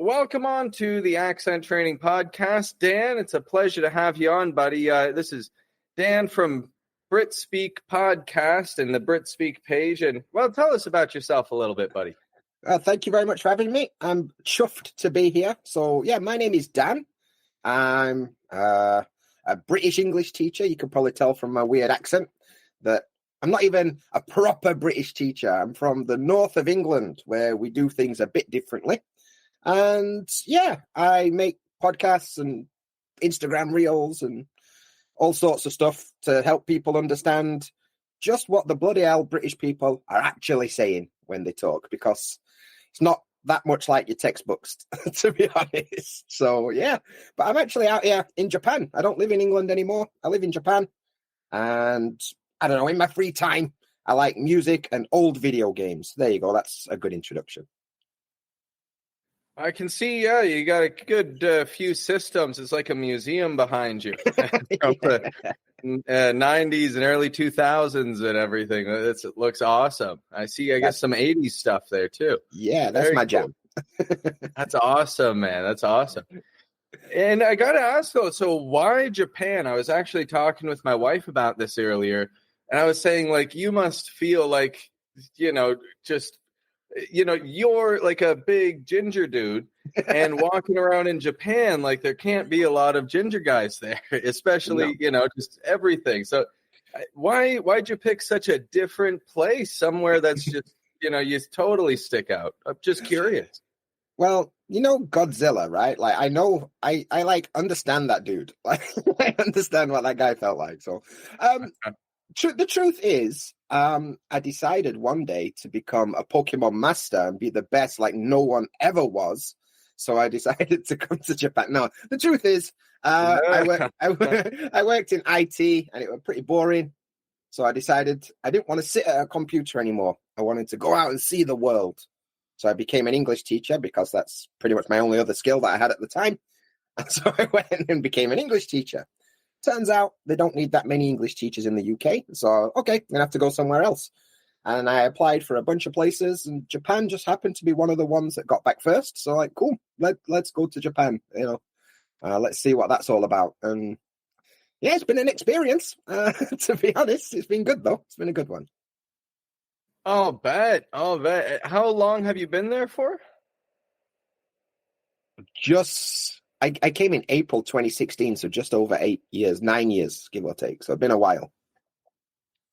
welcome on to the Accent Training Podcast. Dan, it's a pleasure to have you on, buddy. This is Dan from Britspeak Podcast and the Britspeak page. And, well, tell us about yourself a little bit, buddy. Thank you very much for having me. I'm chuffed to be here. So, yeah, my name is Dan. I'm a British English teacher. You can probably tell from my weird accent that I'm not even a proper British teacher. I'm from the north of England, where we do things a bit differently. And, yeah, I make podcasts and Instagram reels and all sorts of stuff to help people understand just what the bloody hell British people are actually saying when they talk, because it's not that much like your textbooks, to be honest. So, yeah, but I'm actually out here in Japan. I don't live in England anymore. I live in Japan. And I don't know, in my free time, I like music and old video games. There you go. That's a good introduction. I can see, yeah, you got a good few systems. It's like a museum behind you. From the 90s and early 2000s and everything. It looks awesome. I see, I guess, some 80s stuff there, too. Yeah, that's my jam. That's awesome, man. That's awesome. And I got to ask, though, so why Japan? I was actually talking with my wife about this earlier, and I was saying, like, you must feel like, you're like a big ginger dude and walking around in Japan, like there can't be a lot of ginger guys there, especially, just everything. So why'd you pick such a different place, somewhere that's just, you totally stick out? I'm just curious. Well, Godzilla, right? Like, I know, I like understand that dude. Like, I understand what that guy felt like. So, the truth is, I decided one day to become a Pokemon master and be the best like no one ever was. So I decided to come to Japan. No, the truth is, I worked in IT and it was pretty boring. So I decided I didn't want to sit at a computer anymore. I wanted to go out and see the world. So I became an English teacher because that's pretty much my only other skill that I had at the time. And so I went and became an English teacher. Turns out they don't need that many English teachers in the UK. So, okay, I'm going to have to go somewhere else. And I applied for a bunch of places, and Japan just happened to be one of the ones that got back first. So, like, cool, let's go to Japan, let's see what that's all about. And, yeah, it's been an experience, to be honest. It's been good, though. It's been a good one. I'll bet. How long have you been there for? I came in April 2016, so just over 9 years, give or take. So it's been a while.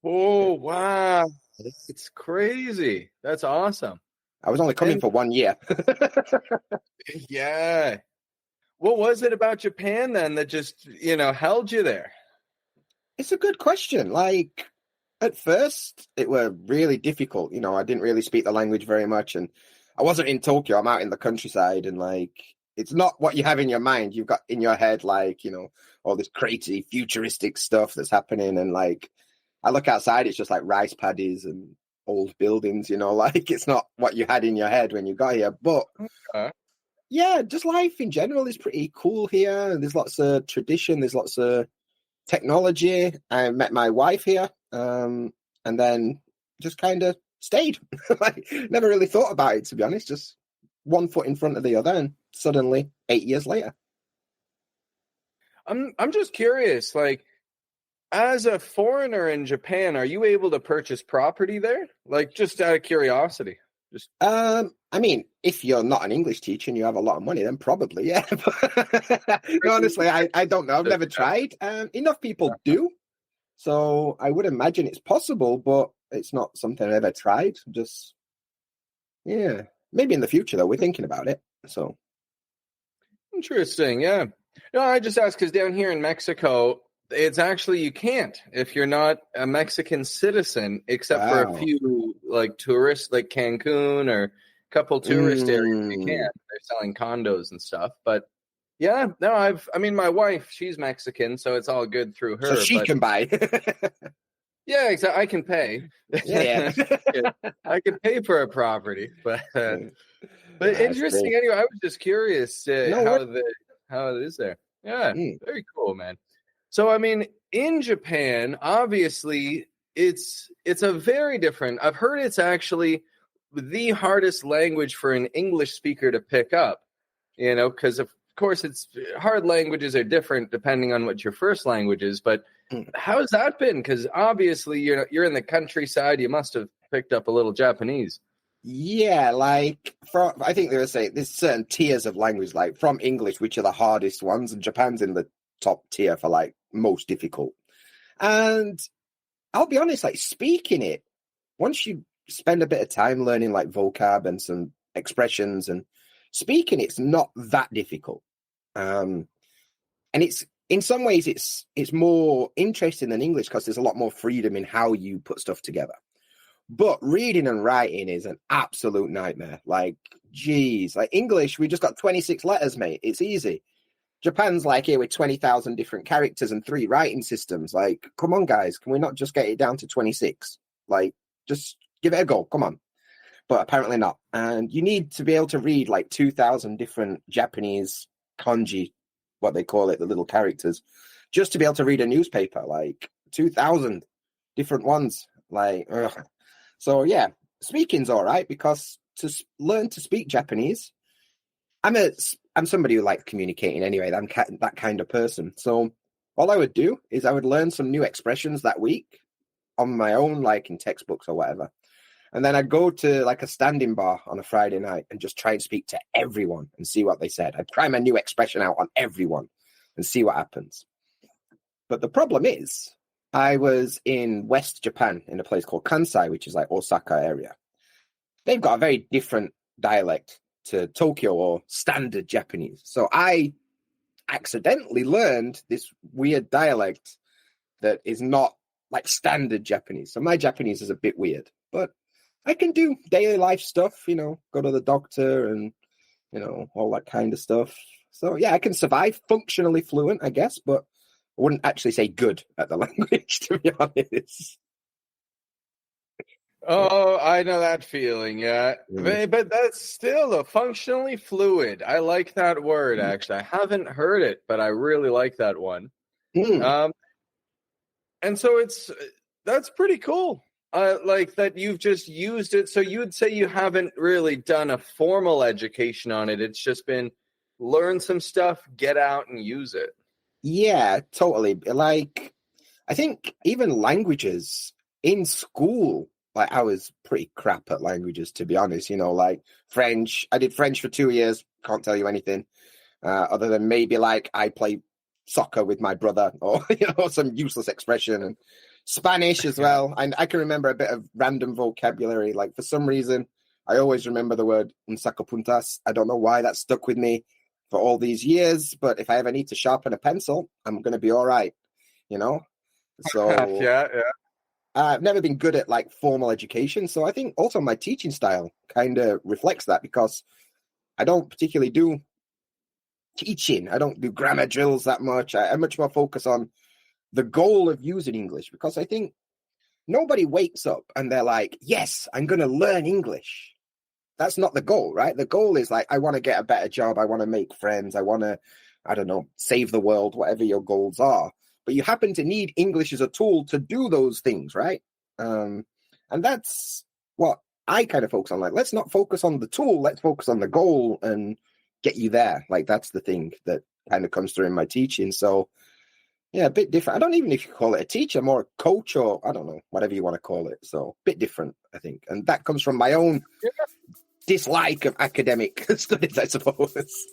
Oh, wow. It's crazy. That's awesome. I was only coming for 1 year. Yeah. What was it about Japan then that just, held you there? It's a good question. Like, at first, it were really difficult. I didn't really speak the language very much. And I wasn't in Tokyo. I'm out in the countryside. And, like, it's not what you have in your mind. You've got in your head, like, all this crazy futuristic stuff that's happening. And, like, I look outside, it's just like rice paddies and old buildings, like it's not what you had in your head when you got here. But, yeah, just life in general is pretty cool here. There's lots of tradition. There's lots of technology. I met my wife here and then just kind of stayed. Like, never really thought about it, to be honest. Just one foot in front of the other, and suddenly 8 years later. I'm just curious, like, as a foreigner in Japan, are you able to purchase property there? Like, just out of curiosity. I mean, if you're not an English teacher and you have a lot of money, then probably, yeah. No, honestly, I don't know. I've never tried. Enough people do. So I would imagine it's possible, but it's not something I've ever tried. Just, yeah. Maybe in the future, though. We're thinking about it. So interesting, yeah. No, I just asked because down here in Mexico, it's actually you can't if you're not a Mexican citizen, except for a few like tourists, like Cancun or a couple tourist areas. You can't. They're selling condos and stuff, but yeah, no, my wife, she's Mexican, so it's all good through her. So she can buy. Yeah, exactly. I can pay. Yeah. I can pay for a property, but interesting. Great. Anyway, I was just curious how it is there. Yeah, very cool, man. So, I mean, in Japan, obviously, it's a very different. I've heard it's actually the hardest language for an English speaker to pick up. because of course it's hard languages are different depending on what your first language is. But how's that been? Because obviously you're in the countryside. You must have picked up a little Japanese. Yeah, like I think they would say there's certain tiers of language, like from English, which are the hardest ones, and Japan's in the top tier for like most difficult. And I'll be honest, like speaking it, once you spend a bit of time learning like vocab and some expressions and speaking, it's not that difficult. And it's in some ways it's more interesting than English because there's a lot more freedom in how you put stuff together. But reading and writing is an absolute nightmare. Like, geez, like English, we just got 26 letters, mate. It's easy. Japan's like here with 20,000 different characters and 3 writing systems. Like, come on, guys, can we not just get it down to 26? Like, just give it a go. Come on. But apparently not. And you need to be able to read like 2,000 different Japanese kanji, what they call it, the little characters, just to be able to read a newspaper. Like 2,000 different ones. Like, ugh. So yeah, speaking's all right because to learn to speak Japanese, I'm somebody who likes communicating anyway. I'm that kind of person. So all I would do is I would learn some new expressions that week on my own, like in textbooks or whatever. And then I'd go to like a standing bar on a Friday night and just try and speak to everyone and see what they said. I'd try my new expression out on everyone and see what happens. But the problem is, I was in West Japan in a place called Kansai, which is like Osaka area. They've got a very different dialect to Tokyo or standard Japanese. So I accidentally learned this weird dialect that is not like standard Japanese. So my Japanese is a bit weird, but I can do daily life stuff, go to the doctor and, all that kind of stuff. So yeah, I can survive functionally fluent, I guess, but I wouldn't actually say good at the language, to be honest. Oh, I know that feeling, yeah. But that's still a functionally fluid. I like that word, actually. I haven't heard it, but I really like that one. And so that's pretty cool. Like that you've just used it. So you would say you haven't really done a formal education on it. It's just been learn some stuff, get out and use it. Yeah, totally. Like, I think even languages in school, like I was pretty crap at languages, to be honest, like French. I did French for 2 years. Can't tell you anything other than maybe like I play soccer with my brother or, some useless expression. And Spanish as well. I can remember a bit of random vocabulary. Like for some reason, I always remember the word un sacapuntas. I don't know why that stuck with me for all these years, but if I ever need to sharpen a pencil, I'm going to be all right, So yeah. I've never been good at like formal education. So I think also my teaching style kind of reflects that because I don't particularly do teaching. I don't do grammar drills that much. I'm much more focused on the goal of using English because I think nobody wakes up and they're like, yes, I'm going to learn English. That's not the goal, right? The goal is like, I want to get a better job. I want to make friends. I want to, I don't know, save the world, whatever your goals are. But you happen to need English as a tool to do those things, right? And that's what I kind of focus on. Like, let's not focus on the tool. Let's focus on the goal and get you there. Like, that's the thing that kind of comes through in my teaching. So, yeah, a bit different. I don't even know if you call it a teacher, more a coach or, I don't know, whatever you want to call it. So, a bit different, I think. And that comes from my own dislike of academic studies, I suppose.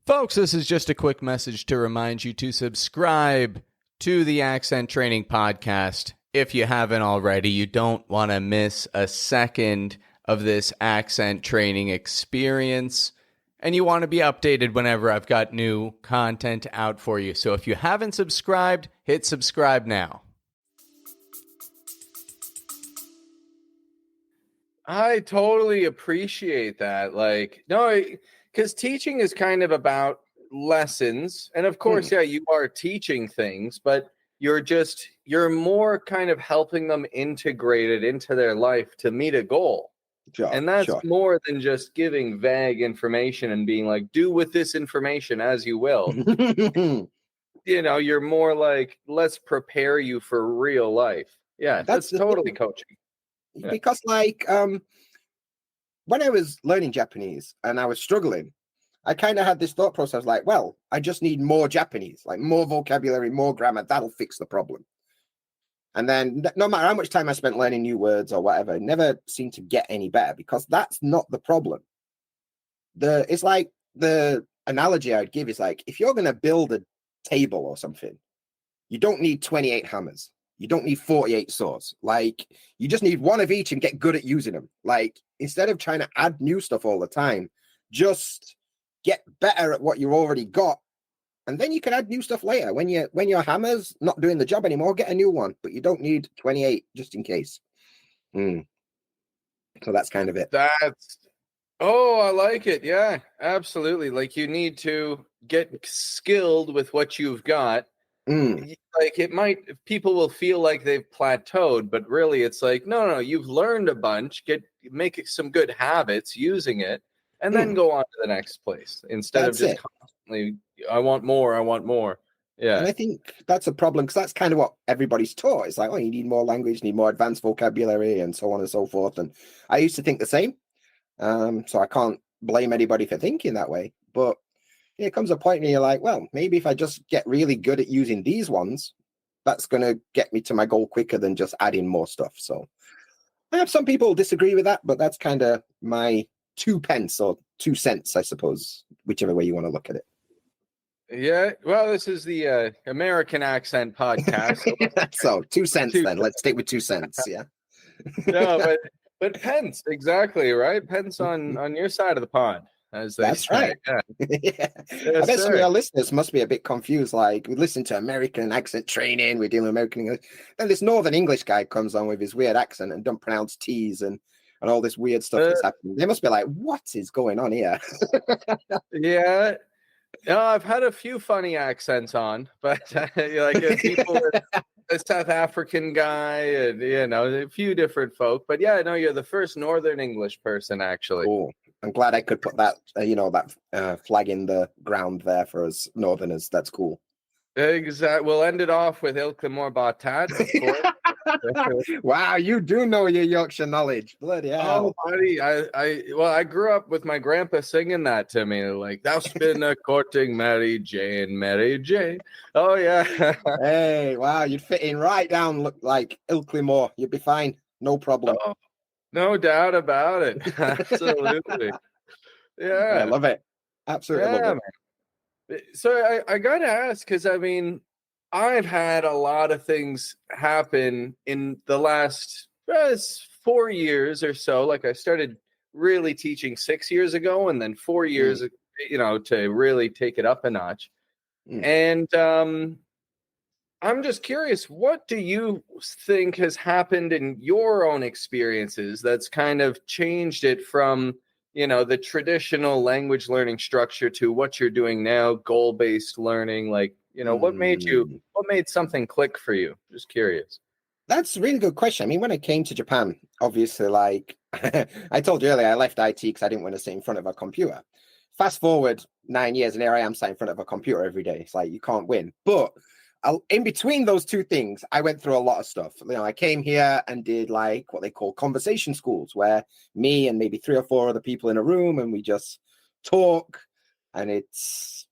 Folks, this is just a quick message to remind you to subscribe to the Accent Training Podcast. If you haven't already, you don't want to miss a second of this accent training experience, and you want to be updated whenever I've got new content out for you. So if you haven't subscribed, hit subscribe now. I totally appreciate that. Like, no, because teaching is kind of about lessons. And of course, yeah, you are teaching things, but you're more kind of helping them integrate it into their life to meet a goal. Sure, and that's more than just giving vague information and being like, do with this information as you will. You're more like, let's prepare you for real life. Yeah, that's totally coaching. Because like when I was learning Japanese and I was struggling, I kind of had this thought process like, well, I just need more Japanese, like more vocabulary, more grammar. That'll fix the problem. And then no matter how much time I spent learning new words or whatever, it never seemed to get any better because that's not the problem. It's like the analogy I'd give is like, if you're going to build a table or something, you don't need 28 hammers. You don't need 48 saws. Like, you just need one of each and get good at using them. Like, instead of trying to add new stuff all the time, just get better at what you already got. And then you can add new stuff later. When your hammer's not doing the job anymore, get a new one. But you don't need 28 just in case. So that's kind of it. I like it. Yeah, absolutely. Like, you need to get skilled with what you've got. Like, people will feel like they've plateaued, but really it's like, no, you've learned a bunch, make some good habits using it, and then go on to the next place instead of just constantly, I want more. Yeah. And I think that's a problem because that's kind of what everybody's taught. It's like, oh, you need more language, need more advanced vocabulary, and so on and so forth. And I used to think the same. So I can't blame anybody for thinking that way. But it comes a point where you're like, well, maybe if I just get really good at using these ones, that's going to get me to my goal quicker than just adding more stuff. So I have some people disagree with that, but that's kind of my 2 pence or 2 cents, I suppose, whichever way you want to look at it. Yeah, well, this is the American Accent Podcast. So 2 cents then. Let's stick with 2 cents, yeah. No, but pence, exactly, right? Pence on your side of the pond. That's right. Yeah. Yes, I bet some of our listeners must be a bit confused. Like, we listen to American accent training, we're dealing with American English. Then this Northern English guy comes on with his weird accent and don't pronounce T's and all this weird stuff that's happening. They must be like, what is going on here? Yeah. No, I've had a few funny accents on, but people, a South African guy, and a few different folk. But yeah, no, you're the first Northern English person, actually. Cool. I'm glad I could put that, that flag in the ground there for us Northerners. That's cool. Exactly. We'll end it off with Ilkemore Batat. Wow, you do know your Yorkshire knowledge. Bloody hell. Oh, buddy, I grew up with my grandpa singing that to me, like, "Thou'st been a courting Mary Jane, Mary Jane." Oh yeah. Hey, wow, you'd fit in right down. Look like Ilkemore. You'd be fine, no problem. Oh, no doubt about it. Absolutely. Yeah, I love it. Absolutely love it. So I got to ask, because I've had a lot of things happen in the last 4 years or so. Like, I started really teaching 6 years ago, and then 4 years, to really take it up a notch. And I'm just curious, what do you think has happened in your own experiences that's kind of changed it from, the traditional language learning structure to what you're doing now, goal-based learning? Like, what made something click for you? Just curious. That's a really good question. I mean, when I came to Japan, obviously, like I told you earlier, I left IT because I didn't want to sit in front of a computer. Fast forward 9 years, and here I am sat in front of a computer every day. It's like, you can't win. But in between those two things, I went through a lot of stuff. I came here and did like what they call conversation schools, where me and maybe 3 or 4 other people in a room, and we just talk, and it's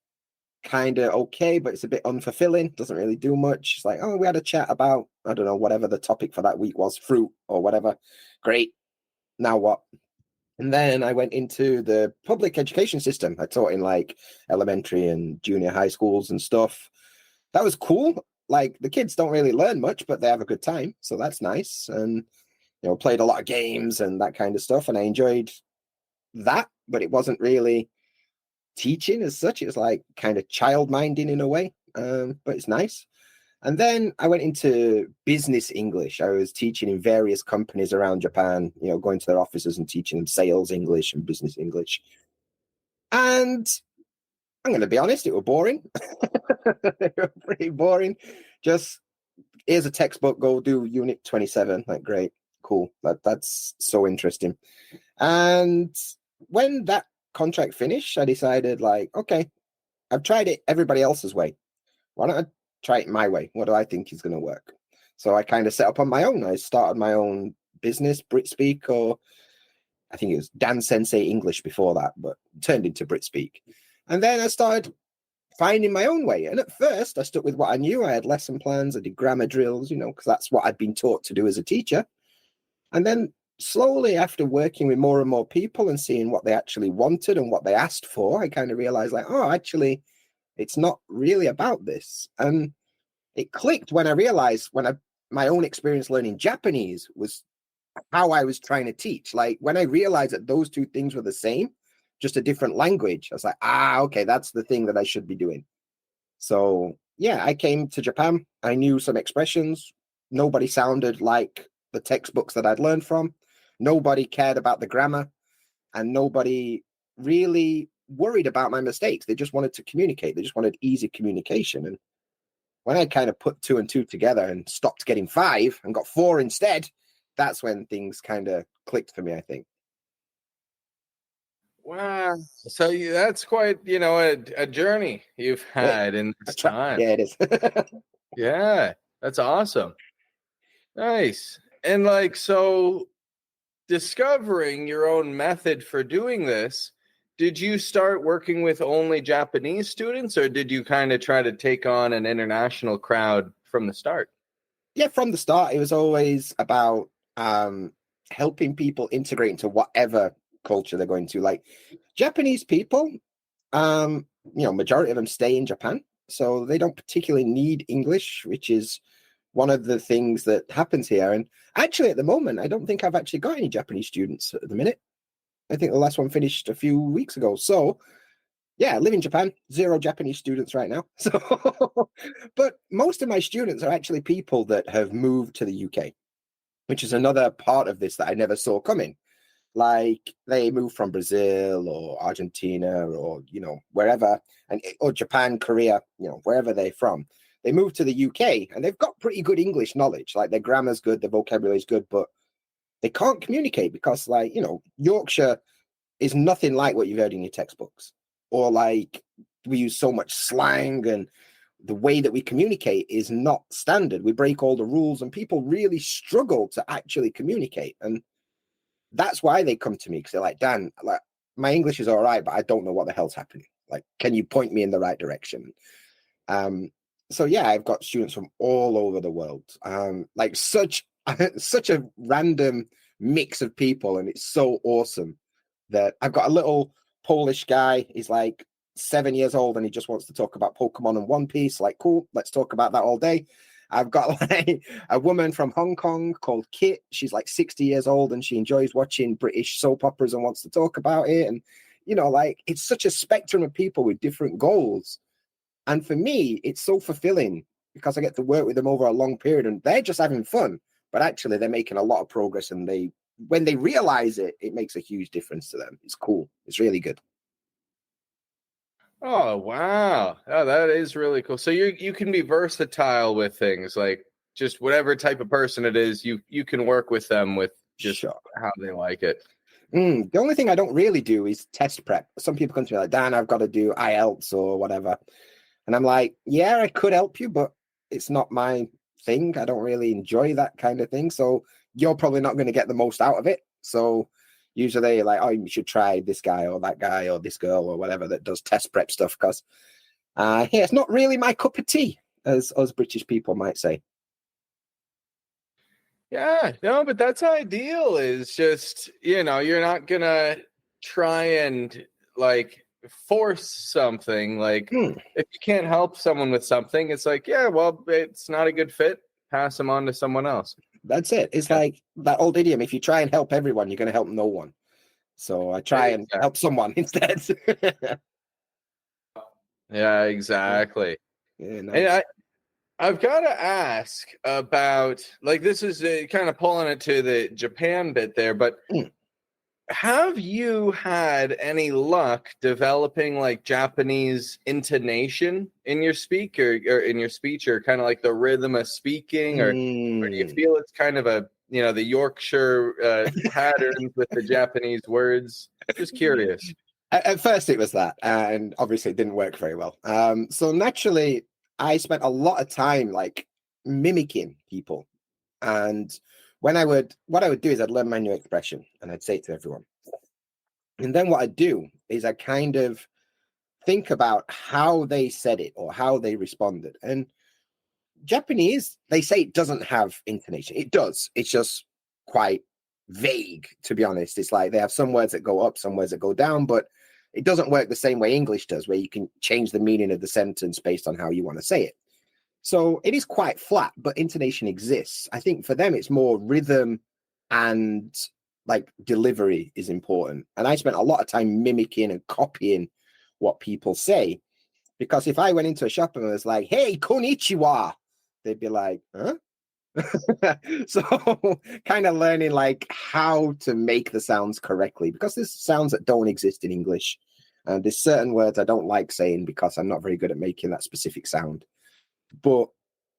kind of okay, but it's a bit unfulfilling. Doesn't really do much. It's like, oh, we had a chat about, I don't know, whatever the topic for that week was, fruit or whatever. Great. Now what? And then I went into the public education system. I taught in like elementary and junior high schools and stuff. That was cool. Like, the kids don't really learn much, but they have a good time. So that's nice. And, played a lot of games and that kind of stuff. And I enjoyed that, but it wasn't really teaching as such. It was like kind of child minding in a way, but it's nice. And then I went into business English. I was teaching in various companies around Japan, going to their offices and teaching them sales English and business English. And I'm going to be honest, it was boring. They were pretty boring. Just, here's a textbook, go do unit 27. Like, great, cool. That's so interesting. And when that contract finished, I decided, like, okay, I've tried it everybody else's way. Why don't I try it my way? What do I think is going to work? So I kind of set up on my own. I started my own business, Britspeak, or I think it was Dan Sensei English before that, but turned into Britspeak. And then I started finding my own way. And at first, I stuck with what I knew. I had lesson plans, I did grammar drills, because that's what I'd been taught to do as a teacher. And then slowly, after working with more and more people and seeing what they actually wanted and what they asked for, I kind of realized, like, oh, actually, it's not really about this. And it clicked when I realized my own experience learning Japanese was how I was trying to teach. Like, when I realized that those two things were the same, just a different language, I was like, okay, that's the thing that I should be doing. So, yeah, I came to Japan. I knew some expressions. Nobody sounded like the textbooks that I'd learned from. Nobody cared about the grammar, and nobody really worried about my mistakes. They just wanted to communicate. They just wanted easy communication. And when I kind of put 2 and 2 together and stopped getting 5 and got 4 instead, that's when things kind of clicked for me, I think. Wow. So that's quite, a journey you've had in this time. Yeah, it is. Yeah, that's awesome. Nice. And so discovering your own method for doing this, did you start working with only Japanese students, or did you kind of try to take on an international crowd from the start? Yeah, from the start, it was always about helping people integrate into whatever culture they're going to. Like Japanese people, majority of them stay in Japan, so they don't particularly need English, which is one of the things that happens here. And actually, at the moment, I don't think I've actually got any Japanese students at the minute. I think the last one finished a few weeks ago. So, yeah, I live in Japan, 0 Japanese students right now. So, but most of my students are actually people that have moved to the UK, which is another part of this that I never saw coming. Like they moved from Brazil or Argentina or, wherever, or Japan, Korea, wherever they're from. They moved to the UK and they've got pretty good English knowledge. Like their grammar's good, their vocabulary is good, but they can't communicate because, Yorkshire is nothing like what you've heard in your textbooks. Or like we use so much slang, and the way that we communicate is not standard. We break all the rules and people really struggle to actually communicate. And that's why they come to me, because they're like, Dan, like my English is all right, but I don't know what the hell's happening. Like, can you point me in the right direction? So yeah, I've got students from all over the world. Like such a random mix of people, and it's so awesome that I've got a little Polish guy. He's like 7 years old, and he just wants to talk about Pokemon and One Piece. Like, cool, let's talk about that all day. I've got like a woman from Hong Kong called Kit. She's like 60 years old, and she enjoys watching British soap operas and wants to talk about it. And like it's such a spectrum of people with different goals. And for me, it's so fulfilling because I get to work with them over a long period, and they're just having fun, but actually they're making a lot of progress. And when they realize it, it makes a huge difference to them. It's cool. It's really good. Oh, wow. Oh, that is really cool. So you can be versatile with things, like just whatever type of person it is, you can work with them with just how they like it. The only thing I don't really do is test prep. Some people come to me like, Dan, I've got to do IELTS or whatever. And I'm like, yeah, I could help you, but it's not my thing. I don't really enjoy that kind of thing. So you're probably not going to get the most out of it. So usually they're like, oh, you should try this guy or that guy or this girl or whatever that does test prep stuff. Because it's not really my cup of tea, as us British people might say. Yeah, no, but that's ideal. Is just, you're not going to try and like force something. Like if you can't help someone with something, it's like, yeah, well, it's not a good fit. Pass them on to someone else. That's it. It's like that old idiom. If you try and help everyone, you're going to help no one. So I try and help someone instead. Yeah, exactly. Yeah, nice. And I've got to ask about, like, this is kind of pulling it to the Japan bit there, but have you had any luck developing like Japanese intonation in your speak or in your speech, or kind of like the rhythm of speaking, or do you feel it's kind of a, the Yorkshire patterns with the Japanese words? Just curious. At first it was that, and obviously it didn't work very well. So naturally I spent a lot of time like mimicking people. And what I would do is I'd learn my new expression and I'd say it to everyone. And then what I'd do is I kind of think about how they said it or how they responded. And Japanese, they say it doesn't have intonation. It does. It's just quite vague, to be honest. It's like they have some words that go up, some words that go down, but it doesn't work the same way English does, where you can change the meaning of the sentence based on how you want to say it. So it is quite flat, but intonation exists. I think for them, it's more rhythm and like delivery is important. And I spent a lot of time mimicking and copying what people say, because if I went into a shop and was like, "Hey, konnichiwa," they'd be like, "Huh?" So kind of learning like how to make the sounds correctly, because there's sounds that don't exist in English. And there's certain words I don't like saying because I'm not very good at making that specific sound. But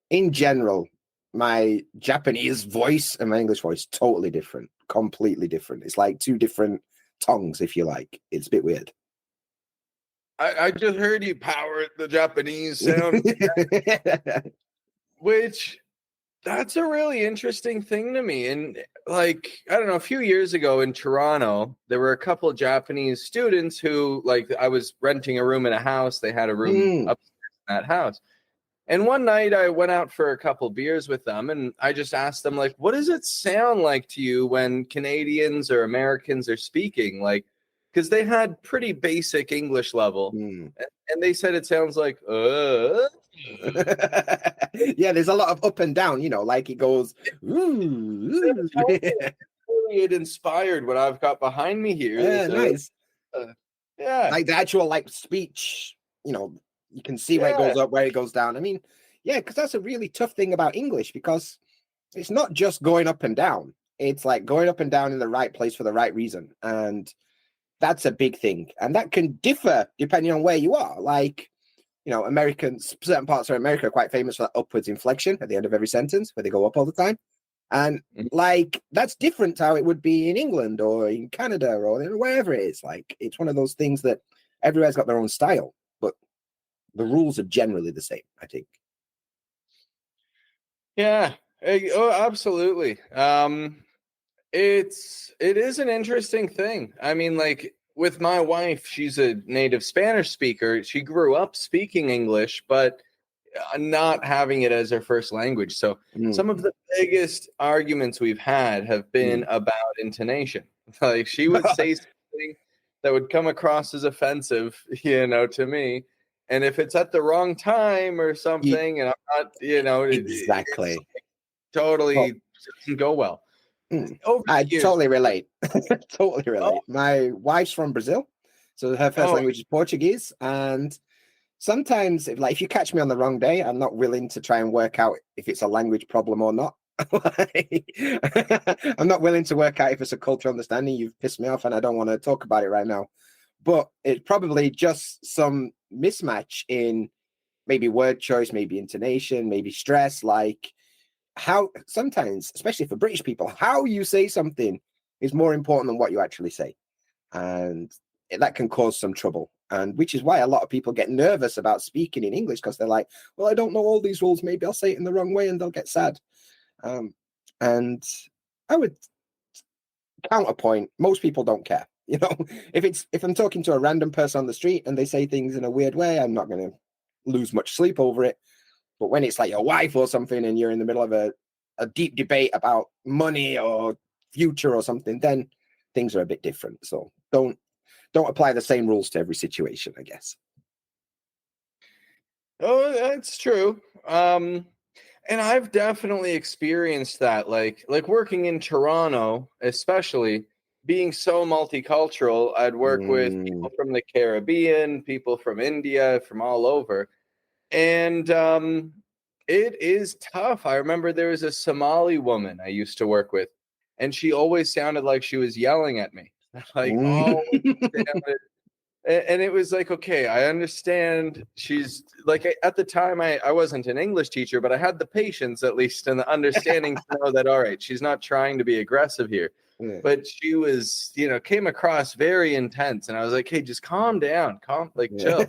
in general, my Japanese voice and my English voice, totally different, completely different. It's like two different tongues, if you like. It's a bit weird. I just heard you power the Japanese sound, which that's a really interesting thing to me. And like, I don't know, a few years ago in Toronto, there were a couple of Japanese students who, like, I was renting a room in a house. They had a room upstairs in that house. And one night I went out for a couple beers with them, and I just asked them, like, what does it sound like to you when Canadians or Americans are speaking? Like, because they had pretty basic English level. And they said it sounds like, yeah, there's a lot of up and down, you know, like it goes, it inspired what I've got behind me here. Yeah, nice. Yeah. Like the actual like speech, you know, you can see where it goes up, where it goes down. I mean, yeah, because that's a really tough thing about English, because it's not just going up and down. It's like going up and down in the right place for the right reason. And that's a big thing. And that can differ depending on where you are. Like, you know, certain parts of America are quite famous for that upwards inflection at the end of every sentence, where they go up all the time. And like, that's different to how it would be in England or in Canada or wherever it is. Like, it's one of those things that everywhere's got their own style, but the rules are generally the same, I think. Yeah. Oh, absolutely. It is an interesting thing. I mean, like with my wife, she's a native Spanish speaker. She grew up speaking English, but not having it as her first language. So some of the biggest arguments we've had have been about intonation. Like she would say something that would come across as offensive, you know, to me. And if it's at the wrong time or something, and I'm not, you know, exactly, totally doesn't go well. I totally relate. Totally relate. My wife's from Brazil, so her first language is Portuguese, and sometimes if you catch me on the wrong day, I'm not willing to try and work out if it's a language problem or not. I'm not willing to work out if it's a cultural understanding. You've pissed me off and I don't want to talk about it right now. But it's probably just some mismatch in maybe word choice, maybe intonation, maybe stress, like how sometimes, especially for British people, how you say something is more important than what you actually say. And that can cause some trouble. And which is why a lot of people get nervous about speaking in English, because they're like, well, I don't know all these rules. Maybe I'll say it in the wrong way and they'll get sad. And I would counterpoint, most people don't care. You know, if I'm talking to a random person on the street and they say things in a weird way, I'm not going to lose much sleep over it. But when it's like your wife or something and you're in the middle of a deep debate about money or future or something, then things are a bit different. So don't apply the same rules to every situation, I guess. Oh, that's true. And I've definitely experienced that, like working in Toronto, especially being so multicultural. I'd work with people from the Caribbean, people from India, from all over. And it is tough. I remember there was a Somali woman I used to work with, and she always sounded like she was yelling at me. Like, and it was like, okay, I understand. She's like, at the time, I wasn't an English teacher, but I had the patience, at least, and the understanding to know that, all right, she's not trying to be aggressive here. Yeah. But she was, you know, came across very intense. And I was like, hey, just calm down, chill.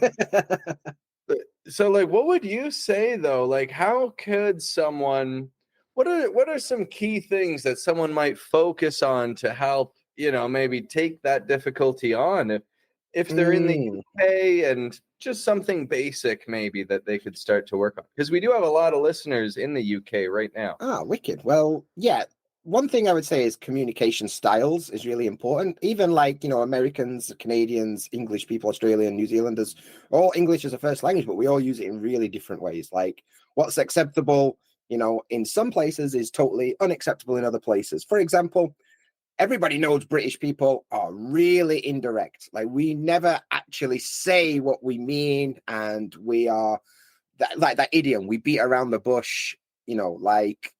So, like, what would you say, though? Like, how could someone, what are some key things that someone might focus on to help, maybe take that difficulty on if they're in the UK, and just something basic maybe that they could start to work on? Because we do have a lot of listeners in the UK right now. Ah, wicked. Well, yeah. One thing I would say is communication styles is really important. Even like, Americans, Canadians, English people, Australian, New Zealanders, all English is a first language, but we all use it in really different ways. Like what's acceptable, in some places is totally unacceptable in other places. For example, everybody knows British people are really indirect. Like we never actually say what we mean, and we are like that idiom, we beat around the bush, like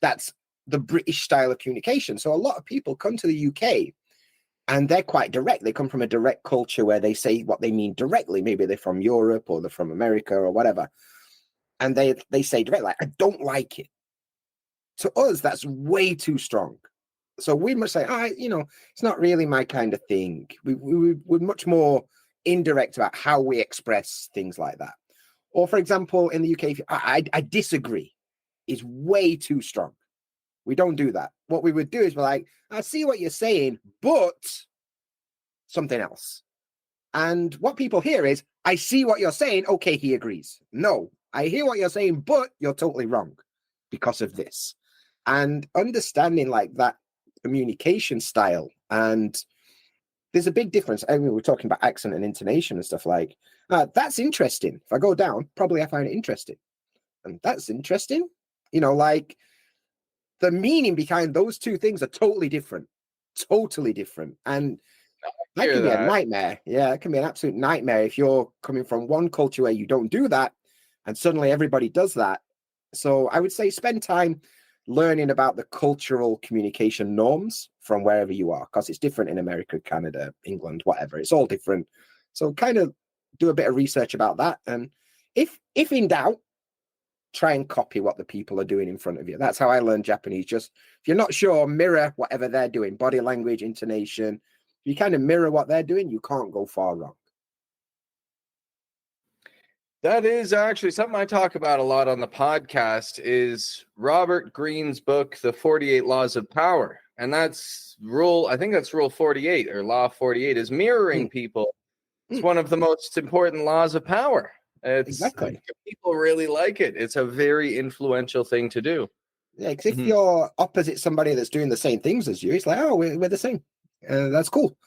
that's the British style of communication. So a lot of people come to the UK and they're quite direct. They come from a direct culture where they say what they mean directly. Maybe they're from Europe or they're from America or whatever. And they say direct, like, I don't like it. To us, that's way too strong. So we must say, it's not really my kind of thing. We're much more indirect about how we express things like that. Or for example, in the UK, I disagree is way too strong. We don't do that. What we would do is we're like, I see what you're saying, but something else. And what people hear is, I see what you're saying. Okay, he agrees. No, I hear what you're saying, but you're totally wrong because of this. And understanding like that communication style. And there's a big difference. I mean, we're talking about accent and intonation and stuff like, that's interesting. If I go down, probably I find it interesting. And that's interesting. Like, the meaning behind those two things are totally different. And that can be a nightmare. Yeah, it can be an absolute nightmare if you're coming from one culture where you don't do that and suddenly everybody does that. So I would say spend time learning about the cultural communication norms from wherever you are, because it's different in America, Canada, England, whatever. It's all different. So kind of do a bit of research about that. And if in doubt, try and copy what the people are doing in front of you. That's how I learned Japanese. Just if you're not sure, mirror whatever they're doing, body language, intonation. If you kind of mirror what they're doing, you can't go far wrong. That is actually something I talk about a lot on the podcast, is Robert Greene's book, The 48 Laws of Power. And that's rule 48 or law 48 is mirroring people. It's one of the most important laws of power. Exactly. People really like it. It's a very influential thing to do. Yeah, because if you're opposite somebody that's doing the same things as you, it's like, oh, we're the same. That's cool.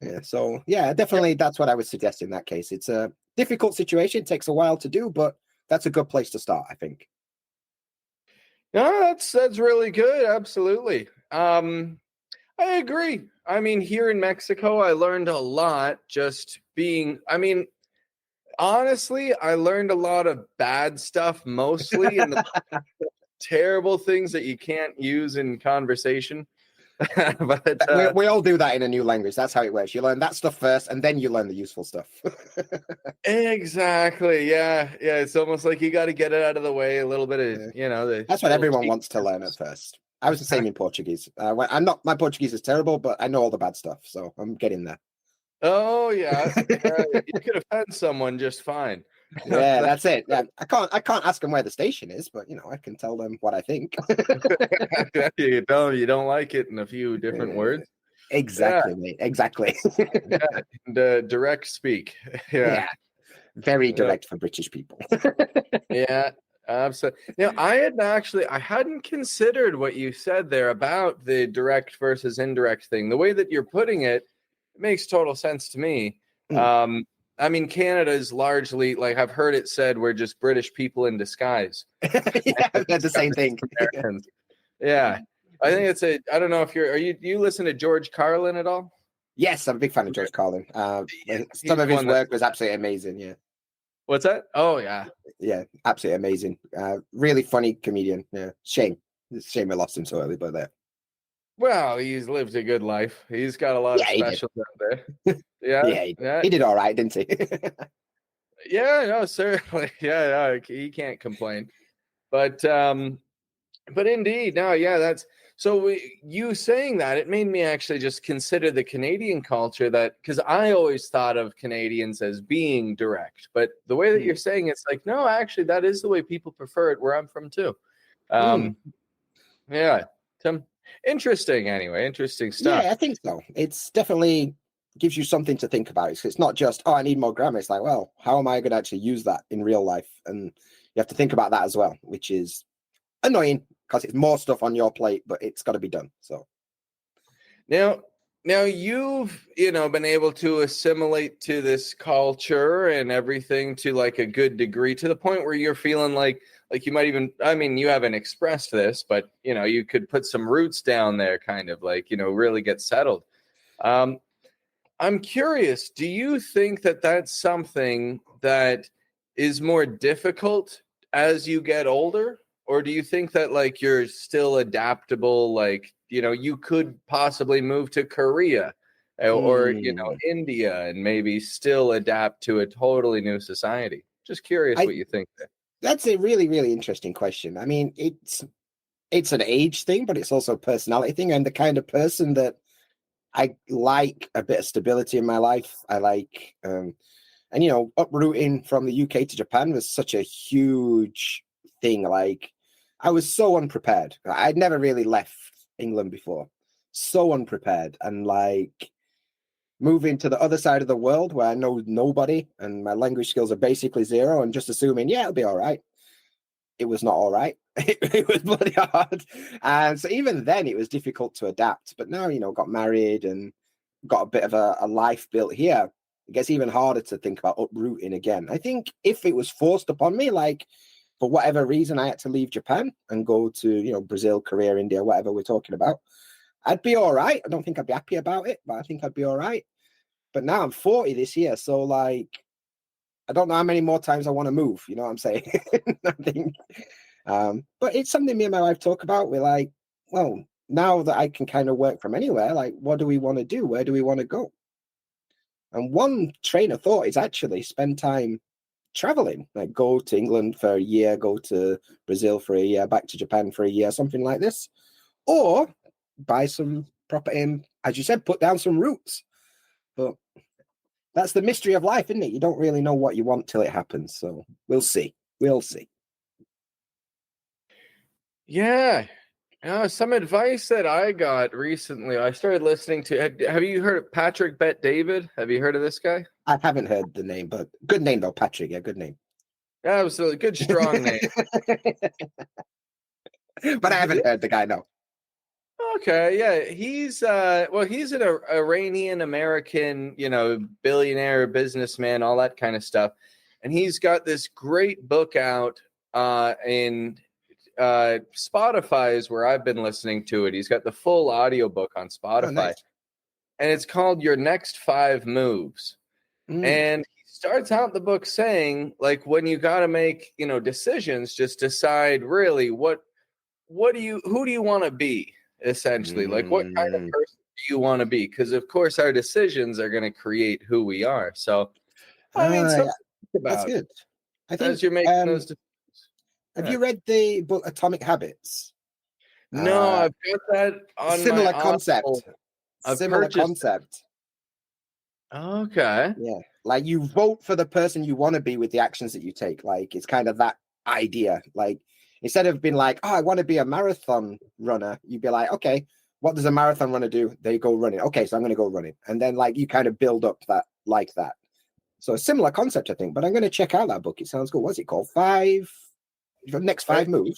Yeah. So yeah, definitely that's what I would suggest in that case. It's a difficult situation. It takes a while to do, but that's a good place to start, I think. No, that's really good. Absolutely. I agree. I mean, here in Mexico, I learned a lot just being, honestly, I learned a lot of bad stuff, mostly, and the terrible things that you can't use in conversation. But we all do that in a new language. That's how it works. You learn that stuff first, and then you learn the useful stuff. Exactly. Yeah. It's almost like you got to get it out of the way a little bit of, that's what everyone wants to learn at first. I was the same in Portuguese. My Portuguese is terrible, but I know all the bad stuff, so I'm getting there. Oh yeah, you could offend someone just fine. Yeah, that's it. Yeah, I can't ask them where the station is, but I can tell them what I think. You don't like it in a few different words. Exactly, mate. Exactly. And direct speak. Yeah. Very direct for British people. Yeah. Absolutely. I hadn't considered what you said there about the direct versus indirect thing. The way that you're putting it makes total sense to me. Canada is largely, like, I've heard it said, we're just British people in disguise. Yeah, that's the same thing. Yeah. I think I don't know if you listen to George Carlin at all? Yes, I'm a big fan of George Carlin. Some of his work was absolutely amazing. Yeah. What's that? Oh, yeah. Yeah, absolutely amazing. Really funny comedian. Yeah. Shame we lost him so early, but there. Well, he's lived a good life. He's got a lot of specials out there. Yeah. He did all right, didn't he? Yeah, no, certainly. Yeah, he can't complain. But indeed, no, yeah, that's so. You saying that, it made me actually just consider the Canadian culture, because I always thought of Canadians as being direct, but the way that you're saying it's like, no, actually, that is the way people prefer it where I'm from too. Yeah. Some interesting anyway. Interesting stuff. Yeah, I think so. It's definitely gives you something to think about. It's not just, oh, I need more grammar. It's like, well, how am I going to actually use that in real life? And you have to think about that as well, which is annoying because it's more stuff on your plate, but it's got to be done. So now you've been able to assimilate to this culture and everything to like a good degree, to the point where you're feeling like you might even, I mean, you haven't expressed this, but you could put some roots down there, kind of like really get settled. I'm curious, do you think that that's something that is more difficult as you get older? Or do you think that like you're still adaptable, like, you could possibly move to Korea or India and maybe still adapt to a totally new society? Just curious what you think there. That's a really, really interesting question. I mean, it's an age thing, but it's also a personality thing. I'm the kind of person that I like a bit of stability in my life. I like, and uprooting from the UK to Japan was such a huge thing. Like, I was so unprepared. I'd never really left England before. So unprepared. And like moving to the other side of the world where I know nobody and my language skills are basically zero and just assuming, yeah, it'll be all right. It was not all right. It was bloody hard. And so even then it was difficult to adapt. But now, got married and got a bit of a life built here. It gets even harder to think about uprooting again. I think if it was forced upon me, like for whatever reason, I had to leave Japan and go to, Brazil, Korea, India, whatever we're talking about, I'd be all right. I don't think I'd be happy about it, but I think I'd be all right. But now I'm 40 this year. So like, I don't know how many more times I want to move. You know what I'm saying? I think, but it's something me and my wife talk about. We're like, well, now that I can kind of work from anywhere, like, what do we want to do? Where do we want to go? And one train of thought is actually spend time traveling, like go to England for a year, go to Brazil for a year, back to Japan for a year, something like this, or buy some property and, as you said, put down some roots. But that's the mystery of life, isn't it? You don't really know what you want till it happens. So we'll see. We'll see. Yeah. Some advice that I got recently. I started listening to. Have you heard of Patrick Bet David? Have you heard of this guy? I haven't heard the name, but good name though, Patrick. Yeah, good name. Yeah, it was a good, strong name. But I haven't heard the guy, no. Okay, yeah, he's an Iranian American, billionaire, businessman, all that kind of stuff, and he's got this great book out. In Spotify is where I've been listening to it. He's got the full audiobook on Spotify, Oh, nice. and it's called Your Next 5 Moves. And he starts out the book saying, like, when you got to make, decisions, just decide really who do you want to be, essentially. Like, what kind of person do you want to be? Because of course our decisions are going to create who we are. So, I mean, something to think about. That's good. I think as you're making those decisions. Have you read the book Atomic Habits? No, I've got that on similar my concept. Similar concept. Okay. Yeah. Like you vote for the person you want to be with the actions that you take. Like it's kind of that idea. Like instead of being like, oh, I want to be a marathon runner, you'd be like, okay, what does a marathon runner do? They go running. Okay, so I'm going to go running. And then like you kind of build up that like that. So a similar concept, I think. But I'm going to check out that book. It sounds good. What's it called? Your next 5 moves.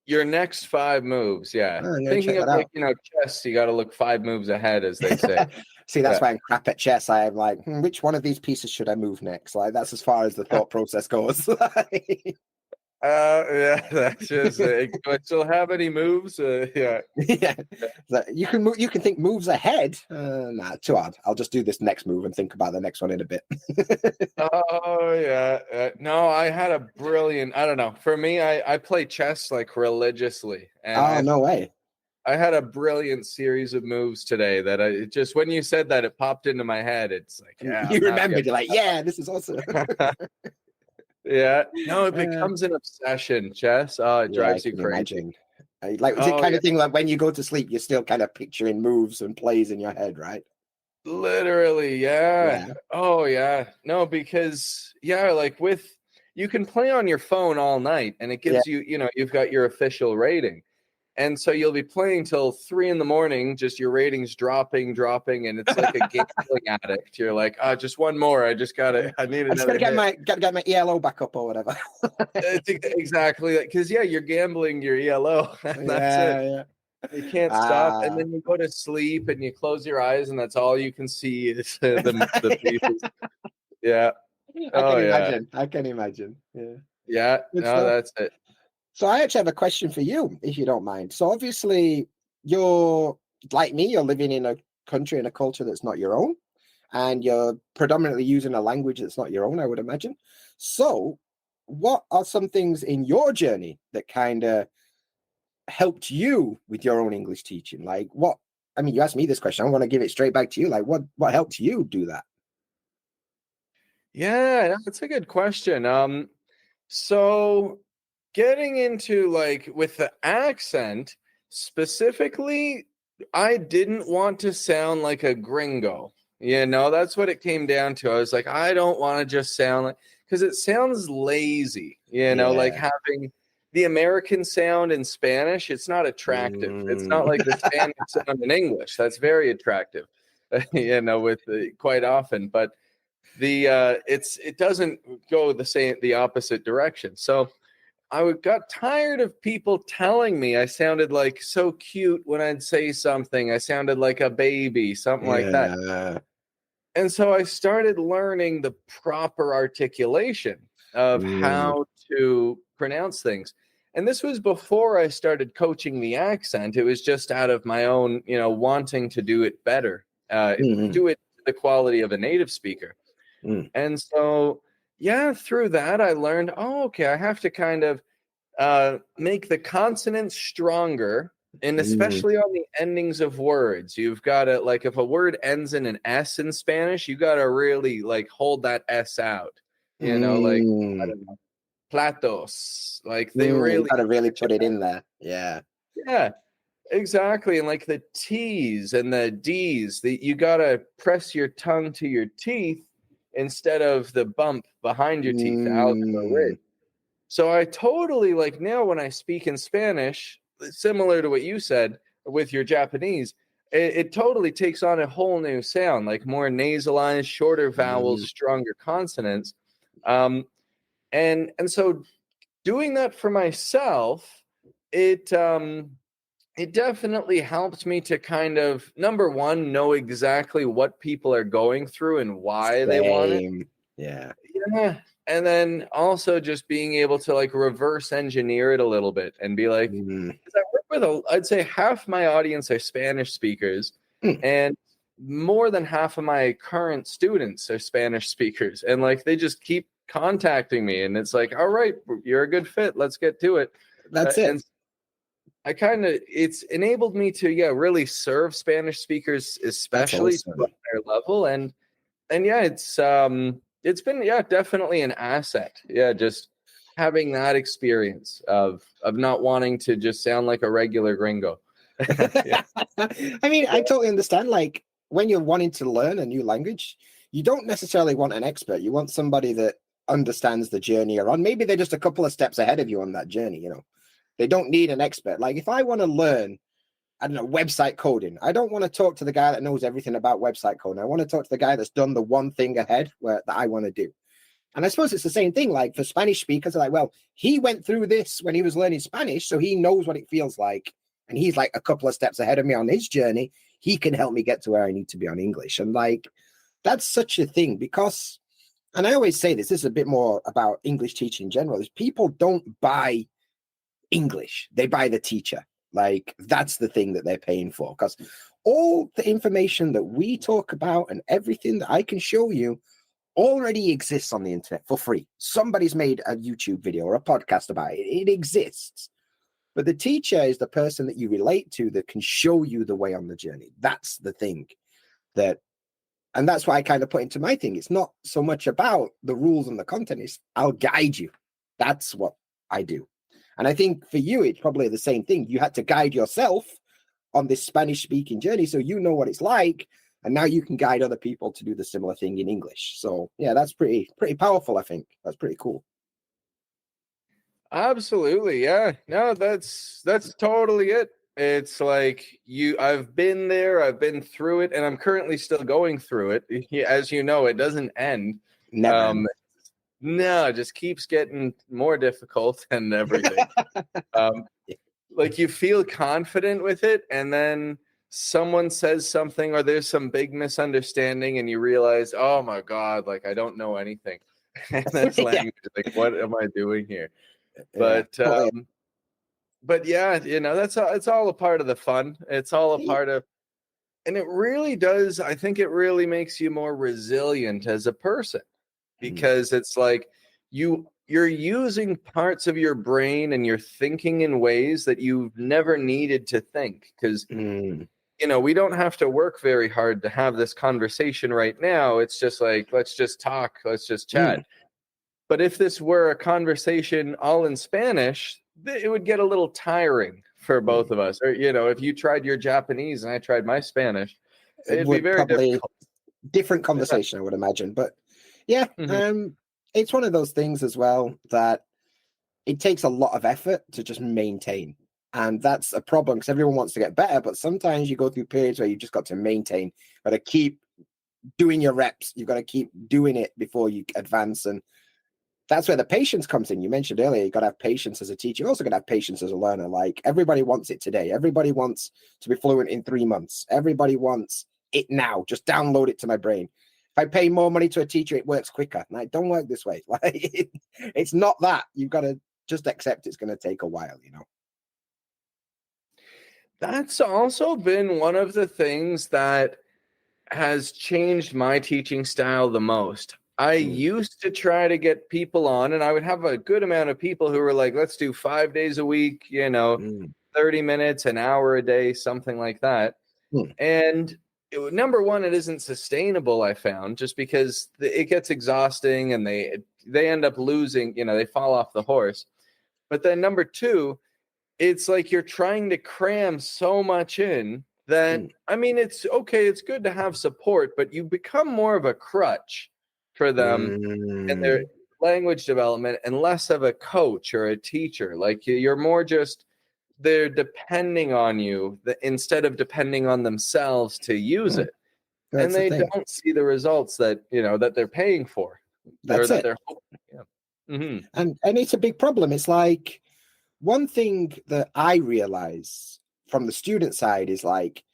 Your next 5 moves, yeah. Thinking of like, chess, you got to look 5 moves ahead, as they say. See, that's why I'm crap at chess. I'm like, which one of these pieces should I move next? Like, that's as far as the thought process goes. Yeah, that's just do I still have any moves? Yeah. Yeah. You can think moves ahead. Nah, too hard. I'll just do this next move and think about the next one in a bit. Oh yeah. No, I had a brilliant, I don't know. For me, I play chess like religiously. And no way. I had a brilliant series of moves today that I just, when you said that, it popped into my head. It's like, yeah. You remembered, you're like, yeah, this is awesome. Yeah. No, it becomes an obsession, chess. Oh, it drives you crazy. Like, it's the kind of thing like when you go to sleep, you're still kind of picturing moves and plays in your head, right? Literally, yeah. Oh, yeah. No, because, like you can play on your phone all night and it gives you, you've got your official rating. And so you'll be playing till 3 a.m, just your ratings dropping, and it's like a gambling addict. You're like, just one more. I need another get my ELO back up or whatever. Exactly, because you're gambling your ELO. And that's it. Yeah. You can't stop, and then you go to sleep and you close your eyes, and that's all you can see is the pieces. Yeah. I can imagine. Yeah. Yeah. No, that's it. So I actually have a question for you, if you don't mind. So obviously you're like me, you're living in a country and a culture that's not your own, and you're predominantly using a language that's not your own, I would imagine. So what are some things in your journey that kind of helped you with your own English teaching? Like you asked me this question, I'm going to give it straight back to you. Like what helped you do that? Yeah, that's a good question. So getting into with the accent specifically, I didn't want to sound like a gringo. That's what it came down to. I was like, I don't want to just sound like, because it sounds lazy, like having the American sound in Spanish. It's not attractive. It's not like the Spanish sound in English. That's very attractive, quite often. But it doesn't go the opposite direction. So I got tired of people telling me I sounded like so cute when I'd say something. I sounded like a baby, something like that. And so I started learning the proper articulation of how to pronounce things. And this was before I started coaching the accent. It was just out of my own, wanting to do it better, do it to the quality of a native speaker. And so, through that, I learned, okay, I have to kind of make the consonants stronger, and especially on the endings of words. You've got to, if a word ends in an S in Spanish, you got to really hold that S out. I don't know, platos. They really got to really put it in there. Yeah. Yeah. Exactly. And the T's and the D's, you got to press your tongue to your teeth instead of the bump behind your teeth out of the ridge. So I totally now when I speak in Spanish, similar to what you said with your Japanese, it totally takes on a whole new sound, more nasalized, shorter vowels, stronger consonants. And so doing that for myself, it definitely helped me to kind of, number one, know exactly what people are going through and why they want it. Yeah. And then also just being able to reverse engineer it a little bit and be like, 'cause I work with I'd say half my audience are Spanish speakers, and more than half of my current students are Spanish speakers. And they just keep contacting me, and it's like, all right, you're a good fit. Let's get to it. That's it. And it's enabled me to, really serve Spanish speakers, especially to their level. And it's been, definitely an asset. Just having that experience of not wanting to just sound like a regular gringo. I totally understand. When you're wanting to learn a new language, you don't necessarily want an expert. You want somebody that understands the journey you're on. Maybe they're just a couple of steps ahead of you on that journey. They don't need an expert. If I want to learn, I don't know, website coding, I don't want to talk to the guy that knows everything about website coding. I want to talk to the guy that's done the one thing ahead that I want to do. And I suppose it's the same thing. For Spanish speakers, they're well, he went through this when he was learning Spanish, so he knows what it feels like. And he's a couple of steps ahead of me on his journey. He can help me get to where I need to be on English. And that's such a thing because, and I always say this is a bit more about English teaching in general, is people don't buy English, they buy the teacher. That's the thing that they're paying for, because all the information that we talk about and everything that I can show you already exists on the internet for free. Somebody's made a YouTube video or a podcast about it. It exists. But the teacher is the person that you relate to that can show you the way on the journey. That's the thing and that's what I kind of put into my thing. It's not so much about the rules and the content. It's I'll guide you. That's what I do. And I think for you, it's probably the same thing. You had to guide yourself on this Spanish speaking journey, so you know what it's like. And now you can guide other people to do the similar thing in English. So yeah, that's pretty powerful. I think that's pretty cool. Absolutely, yeah. No, that's totally it. It's like I've been there, I've been through it, and I'm currently still going through it. As you know, it doesn't end. Never. No, it just keeps getting more difficult and everything. Like you feel confident with it, and then someone says something, or there's some big misunderstanding, and you realize, oh my God, like I don't know anything. And that's language. Like, what am I doing here? But yeah, it's all a part of the fun. It's all a part of, and it really does. I think it really makes you more resilient as a person, because it's like you're using parts of your brain and you're thinking in ways that you've never needed to think. Because we don't have to work very hard to have this conversation right now. It's just like, let's just talk, let's just chat. But if this were a conversation all in Spanish, it would get a little tiring for both of us. Or, if you tried your Japanese and I tried my Spanish, it'd be very difficult. Different conversation, I would imagine. But yeah, it's one of those things as well that it takes a lot of effort to just maintain. And that's a problem because everyone wants to get better. But sometimes you go through periods where you just got to maintain, got to keep doing your reps. You've got to keep doing it before you advance. And that's where the patience comes in. You mentioned earlier, you got to have patience as a teacher. You also got to have patience as a learner. Like everybody wants it today. Everybody wants to be fluent in 3 months. Everybody wants it now. Just download it to my brain. If I pay more money to a teacher, it works quicker. And it don't work this way. Like it's not that. You've got to just accept it's going to take a while, That's also been one of the things that has changed my teaching style the most. I used to try to get people on, and I would have a good amount of people who were like, let's do 5 days a week, 30 minutes, an hour a day, something like that. And number one, it isn't sustainable, I found, just because it gets exhausting and they end up losing, they fall off the horse. But then number two, it's like you're trying to cram so much in that, I mean, it's okay, it's good to have support, but you become more of a crutch for them and their language development and less of a coach or a teacher. Like you're more just, they're depending on you instead of depending on themselves to use it. That's and they don't see the results that, that they're paying for. That's it. They're hoping. And it's a big problem. It's like one thing that I realize from the student side is like,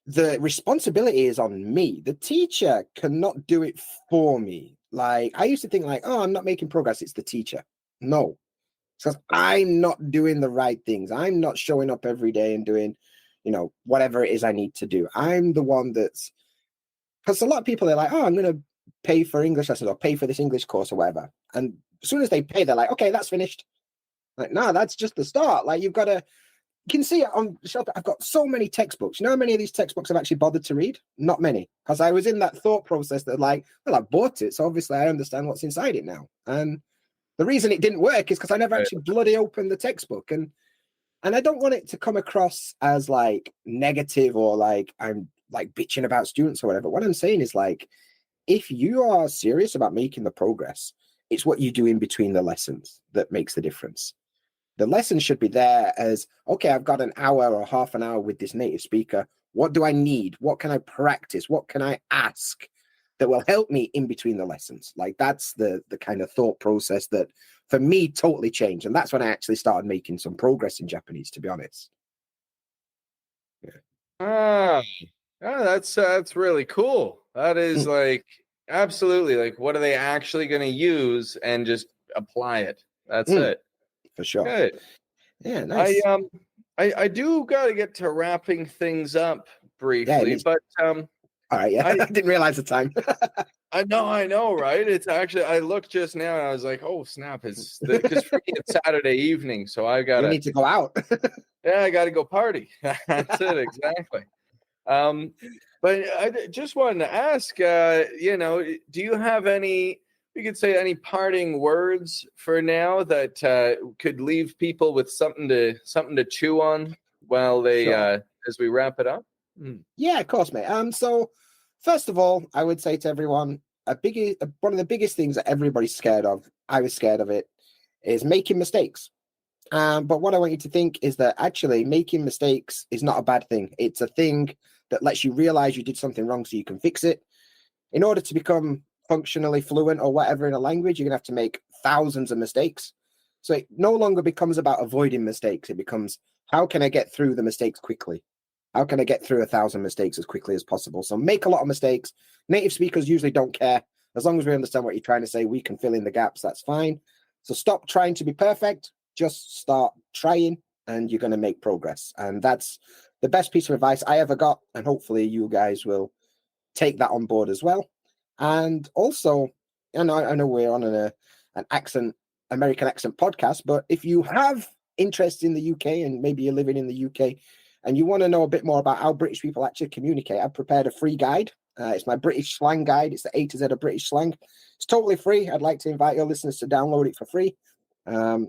the responsibility is on me. The teacher cannot do it for me. Like I used to think like, oh, I'm not making progress. It's the teacher. No, because I'm not doing the right things. I'm not showing up every day and doing, whatever it is I need to do. I'm the one that's, because a lot of people are like, oh, I'm going to pay for English lessons or pay for this English course or whatever. And as soon as they pay, they're like, okay, that's finished. Like, no, that's just the start. Like you've got to, you can see it on the shelf. I've got so many textbooks. You know how many of these textbooks I've actually bothered to read? Not many. Because I was in that thought process that like, well, I bought it. So obviously I understand what's inside it now. And the reason it didn't work is because I never actually bloody opened the textbook. And I don't want it to come across as like negative or like I'm like bitching about students or whatever. What I'm saying is like, if you are serious about making the progress, it's what you do in between the lessons that makes the difference. The lesson should be there as, okay, I've got an hour or half an hour with this native speaker. What do I need? What can I practice? What can I ask that will help me in between the lessons? Like that's the kind of thought process that for me totally changed. And that's when I actually started making some progress in Japanese, to be honest. Yeah. That's really cool. That is like, absolutely. Like, what are they actually going to use and just apply it? That's it. For sure. Good. Yeah, nice. I do got to get to wrapping things up briefly, but all right, yeah. I didn't realize the time. I know, right? It's actually, I looked just now and I was like, oh snap! Because for me it's Saturday evening, so I got to need to go out. Yeah, I got to go party. That's it, exactly. But I just wanted to ask, do you have any? You could say any parting words for now that could leave people with something to chew on while they as we wrap it up. Yeah, of course, mate. So first of all, I would say to everyone, one of the biggest things that everybody's scared of, I was scared of it, is making mistakes. But what I want you to think is that actually making mistakes is not a bad thing. It's a thing that lets you realize you did something wrong so you can fix it. In order to become functionally fluent or whatever in a language, you're going to have to make thousands of mistakes. So it no longer becomes about avoiding mistakes. It becomes, how can I get through the mistakes quickly? How can I get through 1,000 mistakes as quickly as possible? So make a lot of mistakes. Native speakers usually don't care. As long as we understand what you're trying to say, we can fill in the gaps. That's fine. So stop trying to be perfect. Just start trying and you're going to make progress. And that's the best piece of advice I ever got. And hopefully you guys will take that on board as well. And also, I know we're on an American accent podcast, but if you have interest in the UK and maybe you're living in the UK and you want to know a bit more about how British people actually communicate, I've prepared a free guide. It's my British slang guide. It's the A to Z of British slang. It's totally free. I'd like to invite your listeners to download it for free.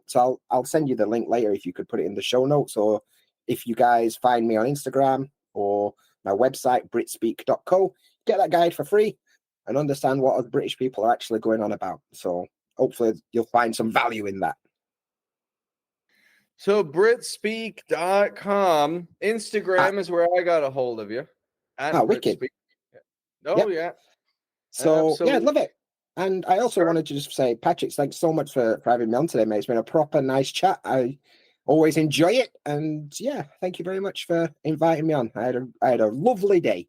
So I'll send you the link later if you could put it in the show notes, or if you guys find me on Instagram or my website, britspeak.co, get that guide for free and understand what other British people are actually going on about. So hopefully you'll find some value in that. So Britspeak.com. Instagram is where I got a hold of you. Wicked. Oh, yeah. So, yeah, I'd love it. And I also wanted to just say, Patrick, thanks so much for having me on today, mate. It's been a proper nice chat. I always enjoy it. And yeah, thank you very much for inviting me on. I had a lovely day.